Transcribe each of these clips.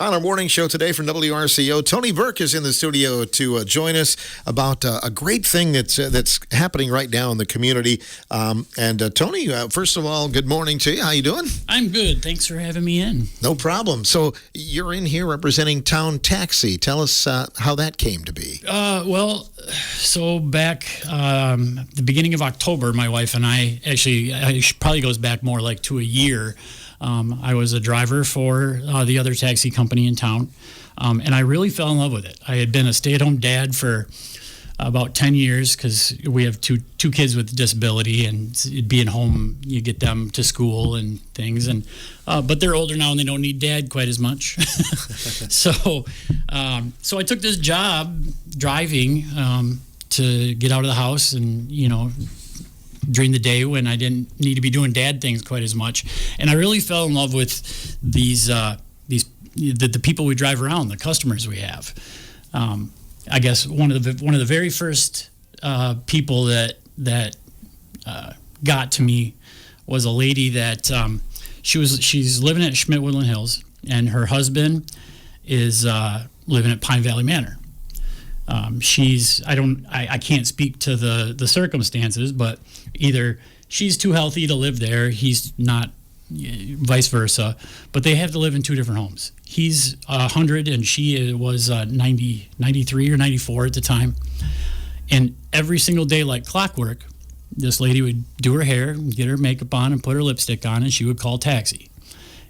On our morning show today from WRCO, Tony Burke is in the studio to join us about a great thing that's happening right now in the community. Tony, first of all, good morning to you. How you doing? I'm good. Thanks for having me in. No problem. So you're in here representing Towne Taxi. Tell us how that came to be. So back the beginning of October, my wife and I probably goes back more like to a year. I was a driver for the other taxi company in town, and I really fell in love with it. I had been a stay-at-home dad for about 10 years because we have two kids with disability, and being home, you get them to school and things. And but they're older now, and they don't need dad quite as much. So I took this job driving to get out of the house and, during the day when I didn't need to be doing dad things quite as much. And I really fell in love with the people we drive around, the customers we have. I guess one of the very first people that got to me was a lady that she's living at Schmidt-Woodland Hills, and her husband is living at Pine Valley Manor. I can't speak to the circumstances, but either she's too healthy to live there, he's not, vice versa, but they have to live in two different homes. He's 100 and she was 93 or 94 at the time. And every single day, like clockwork, this lady would do her hair, get her makeup on and put her lipstick on, and she would call taxi.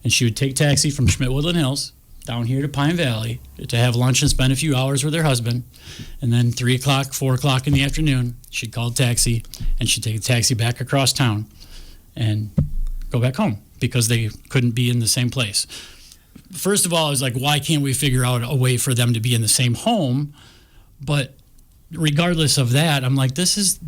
And she would take taxi from Schmidt-Woodland Hills down here to Pine Valley to have lunch and spend a few hours with her husband. And then 3 o'clock, 4 o'clock in the afternoon, she'd call a taxi, and she'd take a taxi back across town and go back home because they couldn't be in the same place. First of all, I was like, why can't we figure out a way for them to be in the same home? But regardless of that, I'm like, this is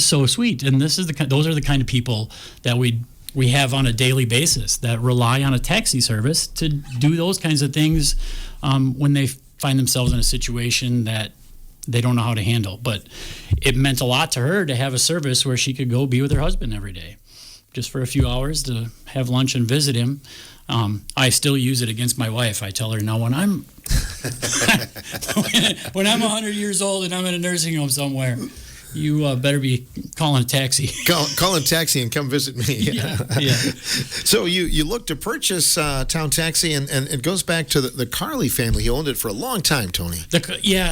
so sweet. And those are the kind of people that we have on a daily basis that rely on a taxi service to do those kinds of things when they find themselves in a situation that they don't know how to handle. But it meant a lot to her to have a service where she could go be with her husband every day, just for a few hours to have lunch and visit him. I still use it against my wife. I tell her now when I'm 100 years old and I'm in a nursing home somewhere, you better be calling a taxi. Call a taxi and come visit me. Yeah. So you look to purchase Towne Taxi, and it goes back to the Carley family. Who owned it for a long time, Tony.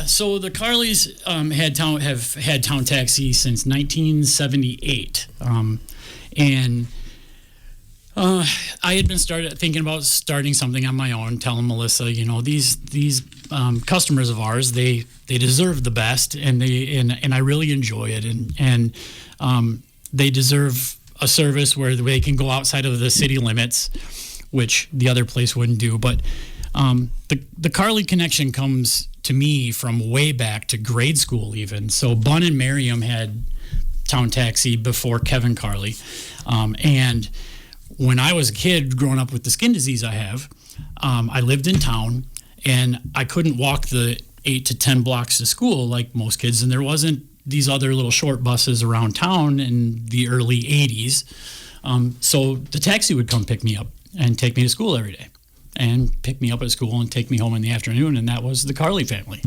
So the Carleys have had Towne Taxi since 1978, and I had been thinking about starting something on my own, telling Melissa, these customers of ours, they deserve the best, and I really enjoy it, and they deserve a service where they can go outside of the city limits, which the other place wouldn't do. But the Carley connection comes to me from way back to grade school even. So Bun and Miriam had Towne Taxi before Kevin Carley, and when I was a kid growing up with the skin disease I have, I lived in town, and I couldn't walk the 8 to 10 blocks to school like most kids, and there wasn't these other little short buses around town in the early 80s. So the taxi would come pick me up and take me to school every day, and pick me up at school and take me home in the afternoon, and that was the Carley family.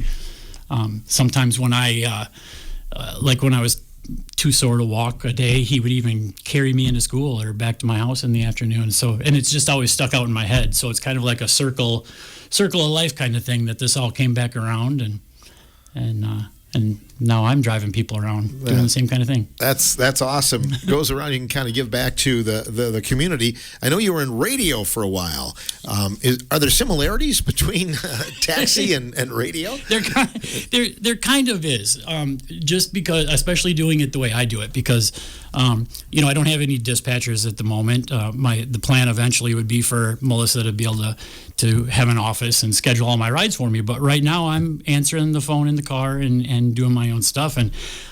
Sometimes when I was too sore to walk a day, he would even carry me into school or back to my house in the afternoon. And it's just always stuck out in my head. So it's kind of like a circle of life kind of thing that this all came back around, and now I'm driving people around doing the same kind of thing. That's awesome. Goes around, you can kind of give back to the community. I know you were in radio for a while. Are there similarities between taxi and radio? There kind of is. Just because, especially doing it the way I do it, because I don't have any dispatchers at the moment. The plan eventually would be for Melissa to be able to have an office and schedule all my rides for me. But right now I'm answering the phone in the car and doing my own stuff. And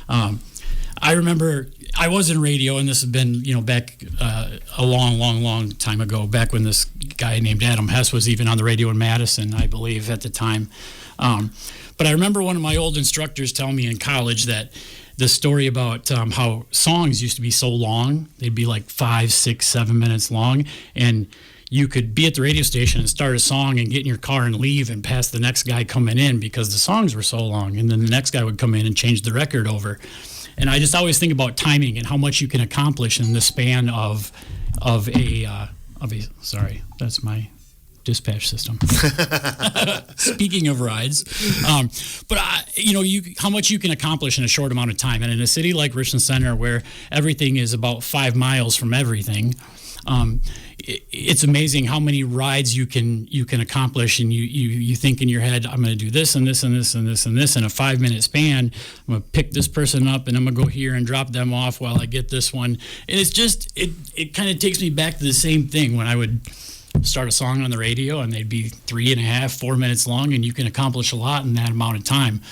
I remember I was in radio, and this has been, back a long time ago, back when this guy named Adam Hess was even on the radio in Madison, I believe, at the time. But I remember one of my old instructors telling me in college that the story about how songs used to be so long. They'd be like 5, 6, 7 minutes long, and you could be at the radio station and start a song and get in your car and leave and pass the next guy coming in because the songs were so long, and then the next guy would come in and change the record over. And I just always think about timing and how much you can accomplish in the span of a sorry, that's my dispatch system. Speaking of rides, but how much you can accomplish in a short amount of time, and in a city like Richland Center where everything is about 5 miles from everything, it's amazing how many rides you can accomplish, and you think in your head, I'm going to do this and this and this and this and this in a 5-minute span. I'm going to pick this person up and I'm going to go here and drop them off while I get this one. And it's just it kind of takes me back to the same thing when I would start a song on the radio and they'd be 3.5, 4 minutes long, and you can accomplish a lot in that amount of time.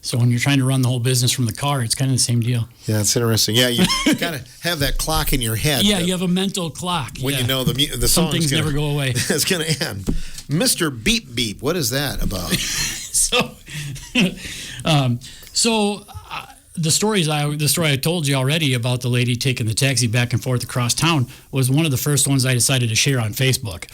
So when you're trying to run the whole business from the car, it's kind of the same deal. Yeah, it's interesting. Yeah, you kind of have that clock in your head. Yeah, you have a mental clock. When you know the some song's things never go away. It's going to end. Mr. Beep Beep, what is that about? The story I told you already about the lady taking the taxi back and forth across town was one of the first ones I decided to share on Facebook.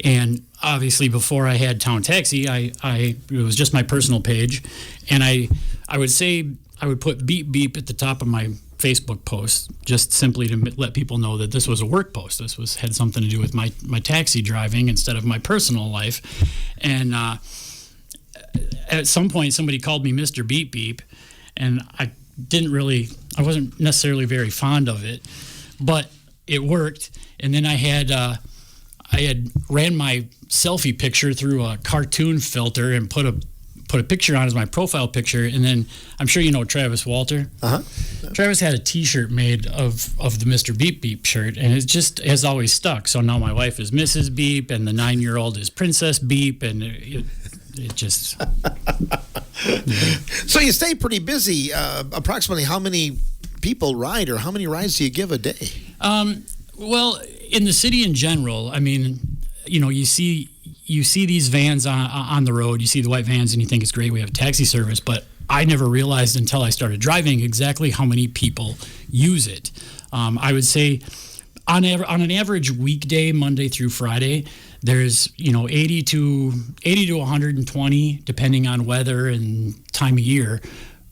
And obviously, before I had Towne Taxi, it was just my personal page, and I would put beep beep at the top of my Facebook post, just simply to let people know that this was a work post. This had something to do with my taxi driving instead of my personal life. And at some point, somebody called me Mr. Beep Beep, and I wasn't necessarily very fond of it, but it worked. And then I had ran my selfie picture through a cartoon filter and put a picture on as my profile picture. And then I'm sure you know Travis Walter. Uh-huh. Travis had a T-shirt made of the Mr. Beep Beep shirt, and it just has always stuck. So now my wife is Mrs. Beep, and the 9-year-old is Princess Beep, and it just. So you stay pretty busy. Approximately how many people ride, or how many rides do you give a day? Well, in the city in general, I mean, you see these vans on the road. You see the white vans, and you think it's great. We have a taxi service, but I never realized until I started driving exactly how many people use it. I would say on an average weekday, Monday through Friday, there's 80 to 120, depending on weather and time of year,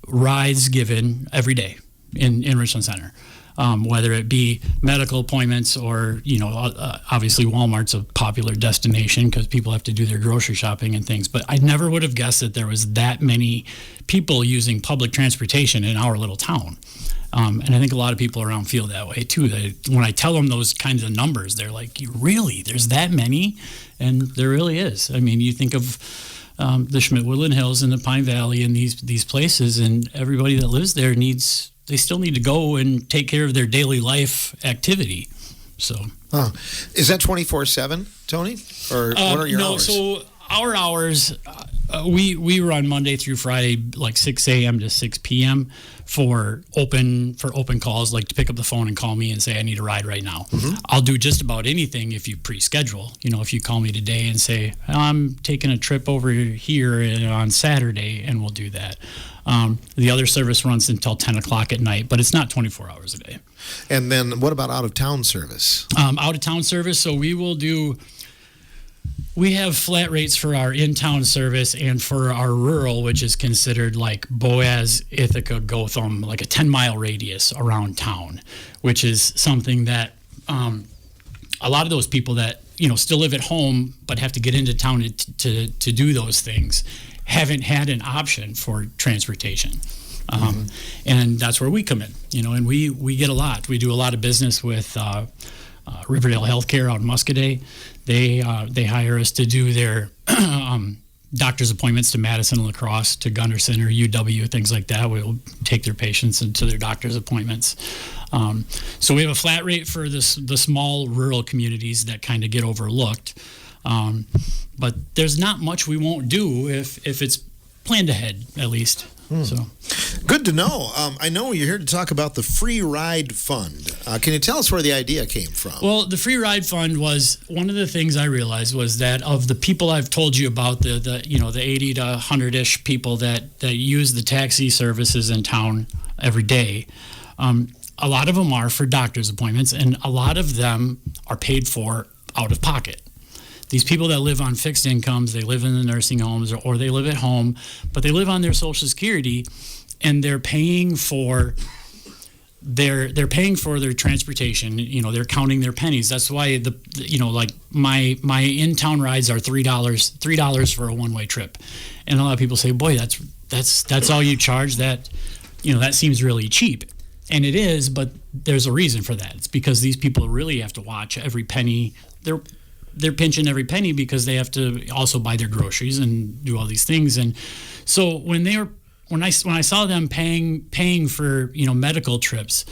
rides given every day in Richland Center. Whether it be medical appointments or, obviously Walmart's a popular destination because people have to do their grocery shopping and things. But I never would have guessed that there was that many people using public transportation in our little town. And I think a lot of people around feel that way too. When I tell them those kinds of numbers, they're like, really? There's that many? And there really is. I mean, you think of the Schmidt-Woodland Hills and the Pine Valley and these places, and everybody that lives there they still need to go and take care of their daily life activity. So, is that 24/7, Tony? Or what are your hours? No, so our hours, we run Monday through Friday, like 6 a.m. to 6 p.m. for open calls, like to pick up the phone and call me and say I need a ride right now. Mm-hmm. I'll do just about anything if you pre-schedule. If you call me today and say I'm taking a trip over here on Saturday, and we'll do that. The other service runs until 10 o'clock at night, but it's not 24 hours a day. And then what about out-of-town service? Out-of-town service, so we have flat rates for our in-town service and for our rural, which is considered like Boaz, Ithaca, Gotham, like a 10-mile radius around town, which is something that a lot of those people that, still live at home but have to get into town to do those things haven't had an option for transportation. And that's where we come in, and we get a lot. We do a lot of business with Riverdale Healthcare out in Muscadet. They hire us to do their doctor's appointments to Madison and La Crosse, to Gunderson or UW, things like that. We'll take their patients into their doctor's appointments. So we have a flat rate for the small rural communities that kind of get overlooked. But there's not much we won't do if it's planned ahead, at least. So, good to know. I know you're here to talk about the Free Ride Fund. Can you tell us where the idea came from? Well, the Free Ride Fund was one of the things I realized was that of the people I've told you about, the 80 to 100-ish people that use the taxi services in town every day, a lot of them are for doctor's appointments, and a lot of them are paid for out of pocket. these people that live on fixed incomes, they live in the nursing homes or they live at home, but they live on their Social Security, and they're paying for they're paying for their transportation. They're counting their pennies. That's why like my in-town rides are $3 for a one-way trip, and a lot of people say, boy, that's all you charge. That that seems really cheap, and it is, but there's a reason for that. It's because these people really have to watch every penny. They're pinching every penny because they have to also buy their groceries and do all these things. And so when I saw them paying for medical trips,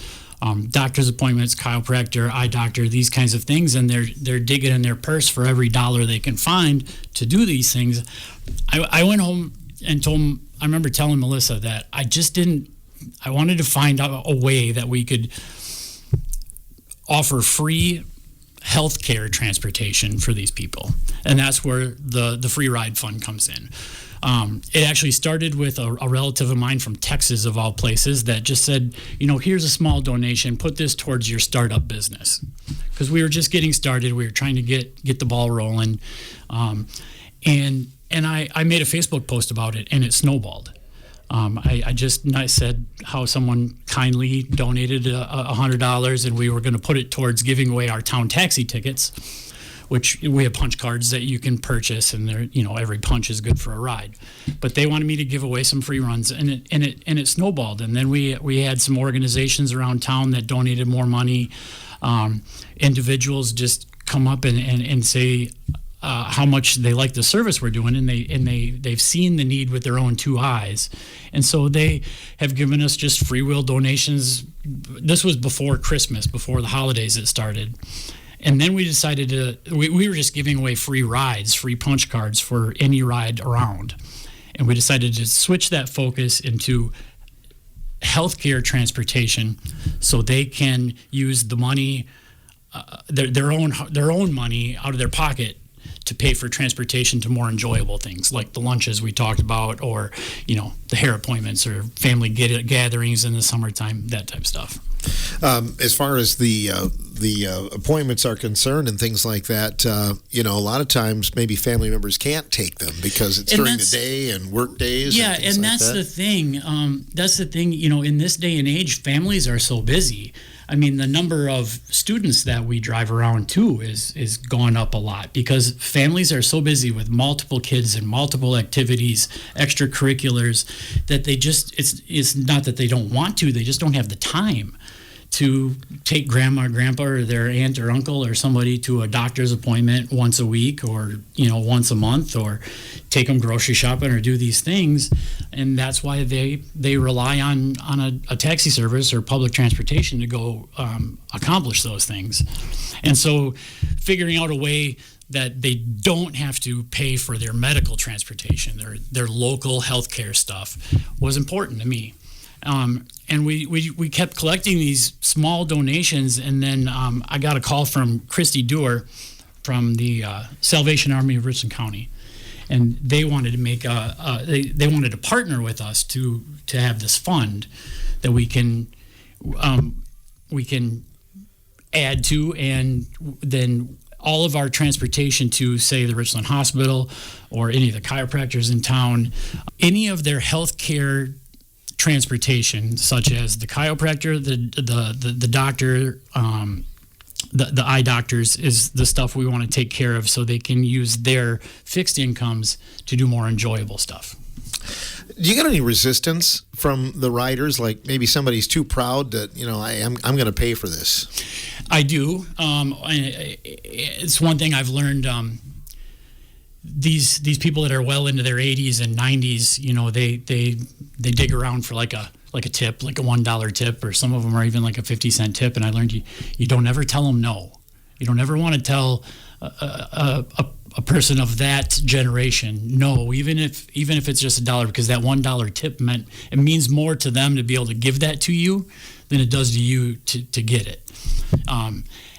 doctor's appointments, chiropractor, eye doctor, these kinds of things, and they're digging in their purse for every dollar they can find to do these things, I went home and I remember telling Melissa that I wanted to find out a way that we could offer free healthcare transportation for these people, and that's where the free ride fund comes in. It actually started with a relative of mine from Texas, of all places, that just said, here's a small donation, put this towards your startup business, because we were just getting started. We were trying to get the ball rolling, and I made a Facebook post about it, and it snowballed. I said how someone kindly donated $100, and we were going to put it towards giving away our Towne Taxi tickets, which we have punch cards that you can purchase, and they're, every punch is good for a ride. But they wanted me to give away some free runs, and it snowballed. And then we had some organizations around town that donated more money. Individuals just come up and say how much they like the service we're doing, and they've seen the need with their own two eyes, and so they have given us just free will donations. This was before Christmas, before the holidays it started, and then we decided we were just giving away free rides, free punch cards for any ride around, and we decided to switch that focus into healthcare transportation, so they can use the money, their own money out of their pocket, to pay for transportation to more enjoyable things like the lunches we talked about, or the hair appointments, or family gatherings in the summertime, that type of stuff. As far as the appointments are concerned and things like that, a lot of times maybe family members can't take them because it's during the day and work days. Yeah, and that's the thing. That's the thing. In this day and age, families are so busy. I mean, the number of students that we drive around too is gone up a lot, because families are so busy with multiple kids and multiple activities, extracurriculars, that it's not that they don't want to, they just don't have the time to take grandma or grandpa or their aunt or uncle or somebody to a doctor's appointment once a week, or once a month, or take them grocery shopping or do these things. And that's why they rely on a taxi service or public transportation to go accomplish those things. And so figuring out a way that they don't have to pay for their medical transportation, their local healthcare stuff, was important to me. And we kept collecting these small donations, and then I got a call from Christy Dewar from the Salvation Army of Richland County, and they wanted to make they wanted to partner with us to have this fund that we can add to, and then all of our transportation to, say, the Richland Hospital or any of the chiropractors in town, any of their health care transportation, such as the chiropractor, the doctor, the eye doctors, is the stuff we want to take care of, so they can use their fixed incomes to do more enjoyable stuff. Do you get any resistance from the riders? Like maybe somebody's too proud that I'm going to pay for this. I do. It's one thing I've learned. These people that are well into their 80s and 90s, they dig around for like a tip, like a $1 tip, or some of them are even like a 50-cent tip. And I learned you don't ever tell them no. You don't ever want to tell a person of that generation no, even if it's just $1, because that $1 tip means more to them to be able to give that to you than it does to you to get it.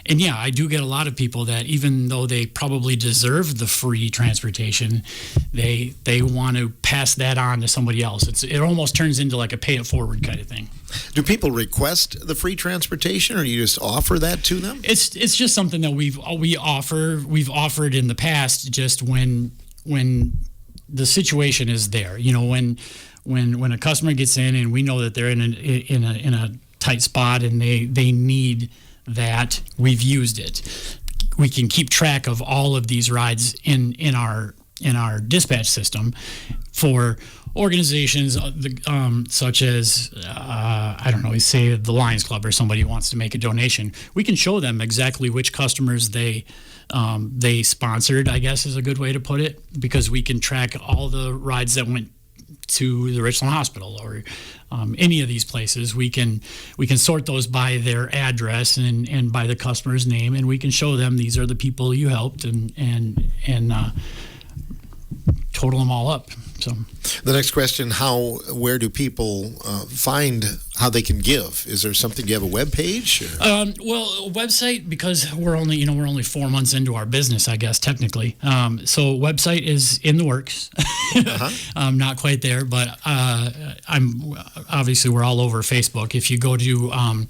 And yeah, I do get a lot of people that, even though they probably deserve the free transportation, they want to pass that on to somebody else. It almost turns into like a pay it forward kind of thing. Do people request the free transportation, or do you just offer that to them? It's just something that we've offered in the past, just when the situation is there. When a customer gets in and we know that they're in a tight spot and they need that, we've used it. We can keep track of all of these rides in our dispatch system for organizations such as say the Lions Club, or somebody who wants to make a donation. We can show them exactly which customers they sponsored, I guess is a good way to put it, because we can track all the rides that went to the Richland Hospital or any of these places. We can sort those by their address and by the customer's name, and we can show them these are the people you helped and total them all up. So the next question: where do people find how they can give? Is there something? Do you have a web page? Well, a website, because we're only 4 months into our business, I guess technically. So website is in the works. Not quite there, but obviously we're all over Facebook. If you go to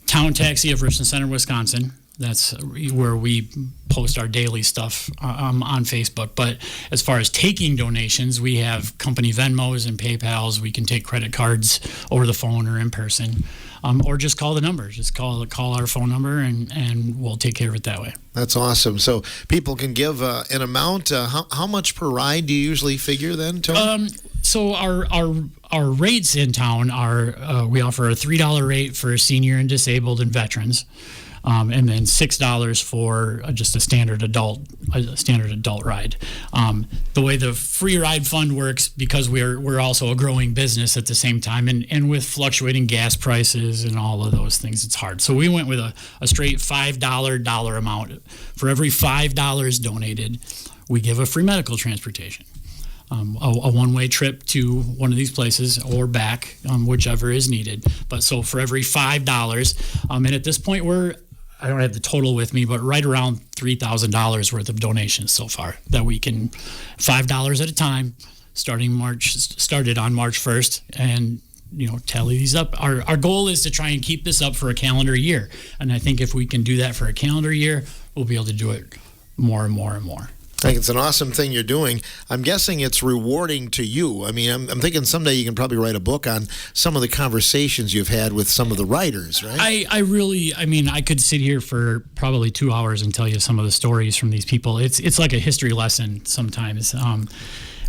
Towne Taxi of Richland Center, Wisconsin, that's where we post our daily stuff on Facebook. But as far as taking donations, we have company Venmos and PayPals. We can take credit cards over the phone or in person, or just call the number. Just call our phone number, and we'll take care of it that way. That's awesome. So people can give an amount. How much per ride do you usually figure then, Tony? So our rates in town are we offer a $3 rate for senior and disabled and veterans. And then $6 for just a standard adult ride. The way the free ride fund works, because we're also a growing business at the same time, and with fluctuating gas prices and all of those things, it's hard. So we went with a straight $5 amount. For every $5 donated, we give a free medical transportation. A one-way trip to one of these places or back, whichever is needed. But so for every $5, and at this point I don't have the total with me, but right around $3,000 worth of donations so far that we can, $5 at a time, started on March 1st, and tally these up. Our goal is to try and keep this up for a calendar year, and I think if we can do that for a calendar year, we'll be able to do it more and more and more. I think it's an awesome thing you're doing. I'm guessing it's rewarding to you. I mean, I'm thinking someday you can probably write a book on some of the conversations you've had with some of the writers, right? I could sit here for probably 2 hours and tell you some of the stories from these people. It's like a history lesson sometimes.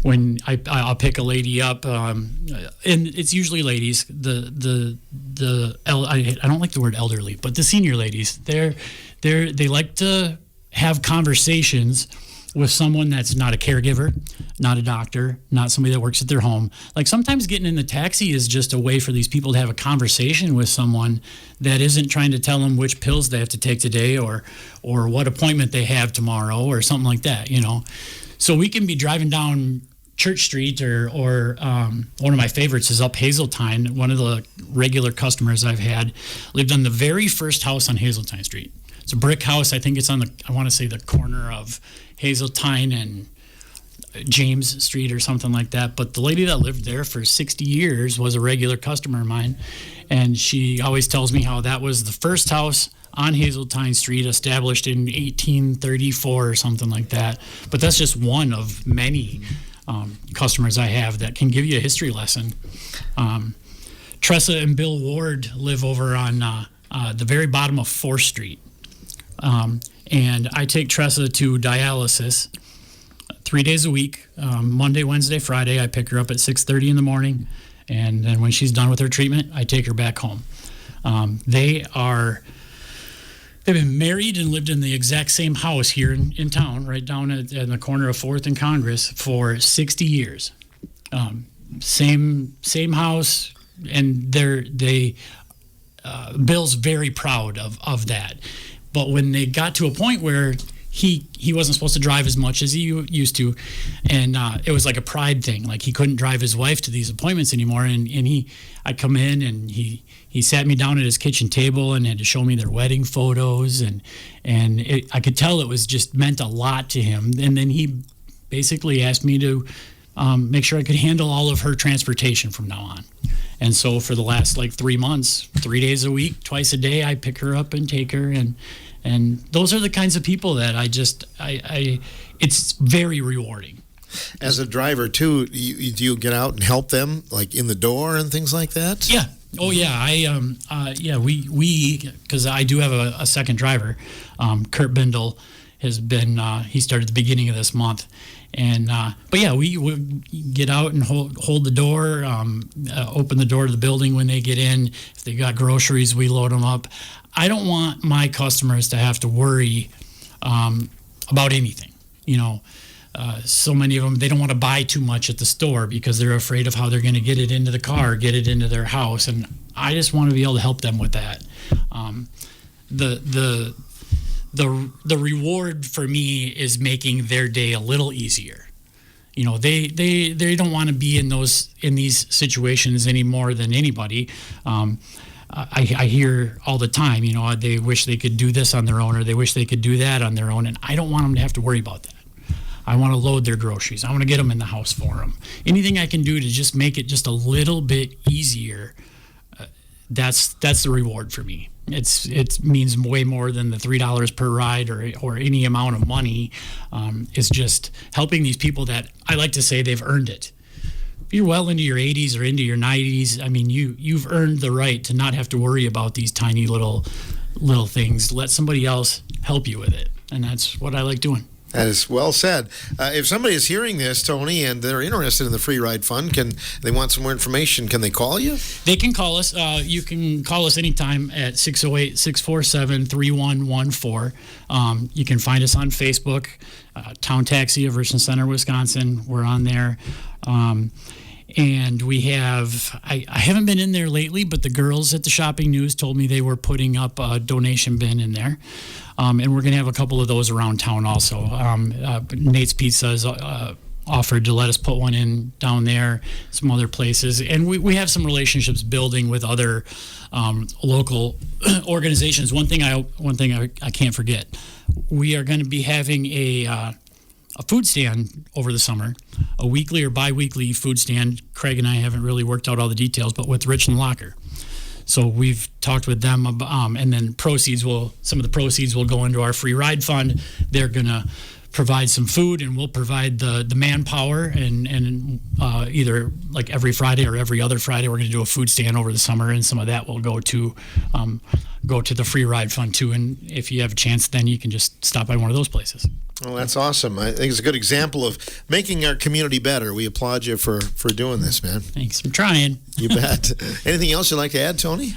When I'll pick a lady up, and it's usually ladies. I don't like the word elderly, but the senior ladies, they like to have conversations with someone that's not a caregiver, not a doctor, not somebody that works at their home. Like sometimes getting in the taxi is just a way for these people to have a conversation with someone that isn't trying to tell them which pills they have to take today or what appointment they have tomorrow or something like that, So we can be driving down Church Street or one of my favorites is up Hazeltine. One of the regular customers I've had lived on the very first house on Hazeltine Street. It's a brick house. I think it's on the corner of Hazeltine and James Street or something like that. But the lady that lived there for 60 years was a regular customer of mine. And she always tells me how that was the first house on Hazeltine Street, established in 1834 or something like that. But that's just one of many customers I have that can give you a history lesson. Tressa and Bill Ward live over on the very bottom of 4th Street. And I take Tressa to dialysis 3 days a week, Monday, Wednesday, Friday. I pick her up at 6:30 in the morning, and then when she's done with her treatment, I take her back home. They've been married and lived in the exact same house here in town, right down in the corner of 4th and Congress, for 60 years. Same house, and Bill's very proud of that. But when they got to a point where he wasn't supposed to drive as much as he used to, and it was like a pride thing. Like he couldn't drive his wife to these appointments anymore, and I come in and he sat me down at his kitchen table and had to show me their wedding photos, and I could tell it was just meant a lot to him. And then he basically asked me to make sure I could handle all of her transportation from now on. And so for the last like 3 months, 3 days a week, twice a day, I pick her up and take her. And those are the kinds of people that it's very rewarding. As a driver, too, do you get out and help them, like in the door and things like that? Yeah. Oh, yeah. We because I do have a second driver. Kurt Bindle has been, he started at the beginning of this month. And but yeah, we get out and hold the door, open the door to the building when they get in. If they got groceries, we load them up. I don't want my customers to have to worry about anything. So many of them, they don't want to buy too much at the store because they're afraid of how they're going to get it into the car, get it into their house, and I just want to be able to help them with that. The reward for me is making their day a little easier. They don't want to be in these situations any more than anybody. I hear all the time, they wish they could do this on their own, or they wish they could do that on their own, and I don't want them to have to worry about that. I want to load their groceries. I want to get them in the house for them. Anything I can do to just make it just a little bit easier, that's the reward for me. It means way more than the $3 per ride or any amount of money. It's just helping these people that I like to say they've earned it. If you're well into your 80s or into your 90s, I mean, you've earned the right to not have to worry about these tiny little things. Let somebody else help you with it, and that's what I like doing. That is well said. If somebody is hearing this, Tony, and they're interested in the Free Ride Fund, they want some more information, can they call you? They can call us. You can call us anytime at 608-647-3114. You can find us on Facebook, Towne Taxi of Richland Center, Wisconsin. We're on there. And we have, I haven't been in there lately, but the girls at the Shopping News told me they were putting up a donation bin in there. And we're going to have a couple of those around town also. Nate's Pizza has offered to let us put one in down there, some other places. And we have some relationships building with other local organizations. One thing I can't forget, we are going to be having a food stand over the summer, a weekly or bi-weekly food stand. Craig and I haven't really worked out all the details, but with Richland Locker. So we've talked with them, and then some of the proceeds will go into our Free Ride Fund. They're going to provide some food, and we'll provide the manpower, and either like every Friday or every other Friday, we're going to do a food stand over the summer, and some of that will go to the Free Ride Fund too. And if you have a chance, then you can just stop by one of those places. Well, that's awesome. I think it's a good example of making our community better. We applaud you for doing this, man. Thanks. I'm trying. You bet. Anything else you'd like to add, Tony?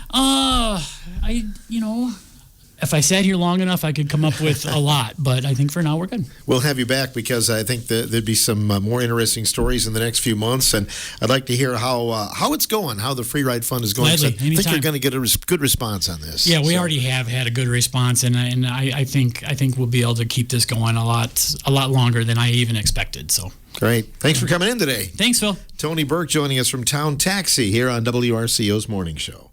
If I sat here long enough, I could come up with a lot, but I think for now we're good. We'll have you back because I think there'd be some more interesting stories in the next few months, and I'd like to hear how it's going, how the Free Ride Fund is going. Gladly, I think you're going to get a good response on this. Yeah, we already have had a good response, and I think we'll be able to keep this going a lot longer than I even expected. So great. Thanks for coming in today. Thanks, Phil. Tony Burke joining us from Towne Taxi here on WRCO's Morning Show.